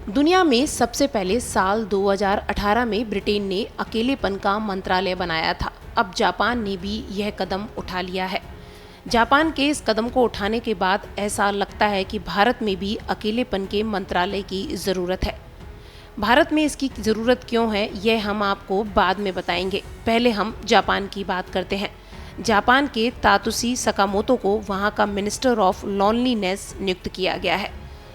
दुनिया में सबसे पहले साल 2018 में ब्रिटेन ने अकेलेपन का मंत्रालय बनाया था। अब जापान ने भी यह कदम उठा लिया है। जापान के इस कदम को उठाने के बाद ऐसा लगता है कि भारत में भी अकेलेपन के मंत्रालय की ज़रूरत है। भारत में इसकी ज़रूरत क्यों है, यह हम आपको बाद में बताएंगे। पहले हम जापान की बात करते हैं। जापान के तातुसी सकामोतो को वहाँ का मिनिस्टर ऑफ लॉनलीनेस नियुक्त किया गया है।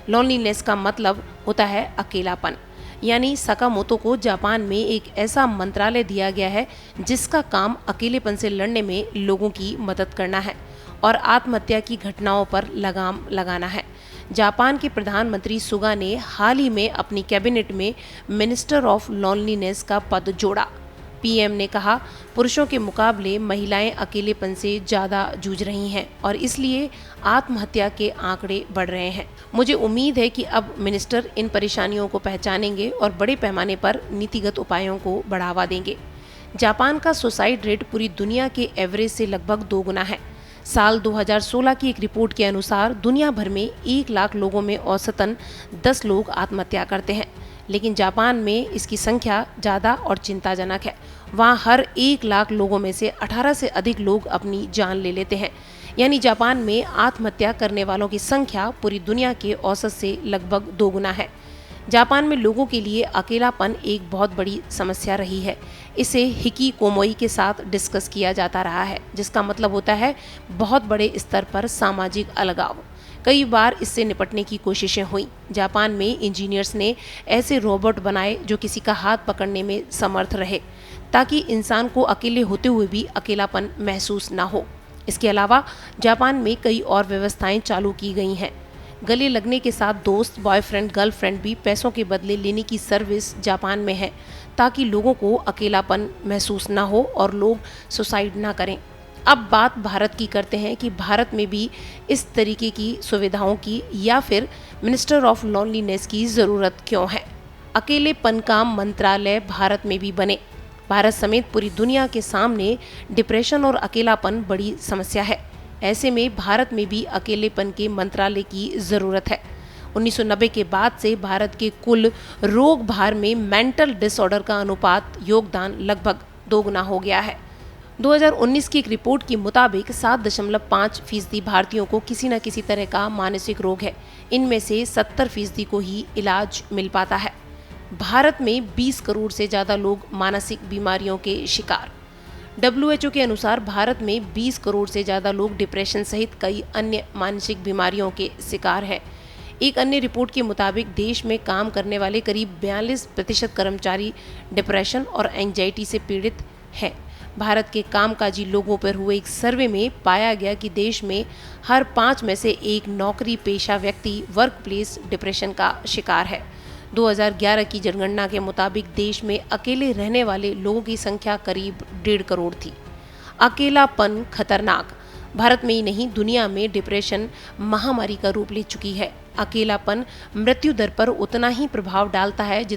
लॉनलीनेस का मतलब होता है अकेलापन, यानी सकामोतो को जापान में एक ऐसा मंत्रालय दिया गया है जिसका काम अकेलेपन से लड़ने में लोगों की मदद करना है और आत्महत्या की घटनाओं पर लगाम लगाना है। जापान के प्रधानमंत्री सुगा ने हाल ही में अपनी कैबिनेट में मिनिस्टर ऑफ लॉनलीनेस का पद जोड़ा। पीएम ने कहा, पुरुषों के मुकाबले महिलाएं अकेलेपन से ज़्यादा जूझ रही हैं और इसलिए आत्महत्या के आंकड़े बढ़ रहे हैं। मुझे उम्मीद है कि अब मिनिस्टर इन परेशानियों को पहचानेंगे और बड़े पैमाने पर नीतिगत उपायों को बढ़ावा देंगे। जापान का सुसाइड रेट पूरी दुनिया के एवरेज से लगभग 2 गुना है। साल 2016 की एक रिपोर्ट के अनुसार दुनिया भर में 1 लाख लोगों में औसतन 10 लोग आत्महत्या करते हैं, लेकिन जापान में इसकी संख्या ज़्यादा और चिंताजनक है। वहाँ हर 1 लाख लोगों में से 18 से अधिक लोग अपनी जान ले लेते हैं, यानी जापान में आत्महत्या करने वालों की संख्या पूरी दुनिया के औसत से लगभग 2 गुना है। जापान में लोगों के लिए अकेलापन एक बहुत बड़ी समस्या रही है। इसे हिकिकोमोरी के साथ डिस्कस किया जाता रहा है, जिसका मतलब होता है बहुत बड़े स्तर पर सामाजिक अलगाव। कई बार इससे निपटने की कोशिशें हुई। जापान में इंजीनियर्स ने ऐसे रोबोट बनाए जो किसी का हाथ पकड़ने में समर्थ रहे, ताकि इंसान को अकेले होते हुए भी अकेलापन महसूस ना हो। इसके अलावा जापान में कई और व्यवस्थाएं चालू की गई हैं। गले लगने के साथ दोस्त, बॉयफ्रेंड, गर्लफ्रेंड भी पैसों के बदले लेने की सर्विस जापान में है, ताकि लोगों को अकेलापन महसूस ना हो और लोग सुसाइड ना करें। अब बात भारत की करते हैं कि भारत में भी इस तरीके की सुविधाओं की या फिर मिनिस्टर ऑफ लॉनलीनेस की ज़रूरत क्यों है। अकेलेपन का मंत्रालय भारत में भी बने। भारत समेत पूरी दुनिया के सामने डिप्रेशन और अकेलापन बड़ी समस्या है। ऐसे में भारत में भी अकेलेपन के मंत्रालय की ज़रूरत है। 1990 के बाद से भारत के कुल रोग भार में मेंटल डिसऑर्डर का अनुपात योगदान लगभग 2 गुना हो गया है। 2019 की एक रिपोर्ट के मुताबिक 7.5% भारतीयों को किसी न किसी तरह का मानसिक रोग है। इनमें से 70% को ही इलाज मिल पाता है। भारत में 20 करोड़ से ज़्यादा लोग मानसिक बीमारियों के शिकार। WHO के अनुसार भारत में 20 करोड़ से ज़्यादा लोग डिप्रेशन सहित कई अन्य मानसिक बीमारियों के शिकार हैं। एक अन्य रिपोर्ट के मुताबिक देश में काम करने वाले करीब 42% कर्मचारी डिप्रेशन और एंजाइटी से पीड़ित हैं। भारत के कामकाजी लोगों पर हुए एक सर्वे में पाया गया कि देश में हर 5 में से एक नौकरी पेशा व्यक्ति वर्क प्लेस डिप्रेशन का शिकार है। 2011 की जनगणना के मुताबिक देश में अकेले रहने वाले लोगों की संख्या करीब 1.5 करोड़ थी। अकेलापन खतरनाक। भारत में ही नहीं, दुनिया में डिप्रेशन महामारी का रूप ले चुकी है। अकेलापन मृत्यु दर पर उतना ही प्रभाव डालता है जितना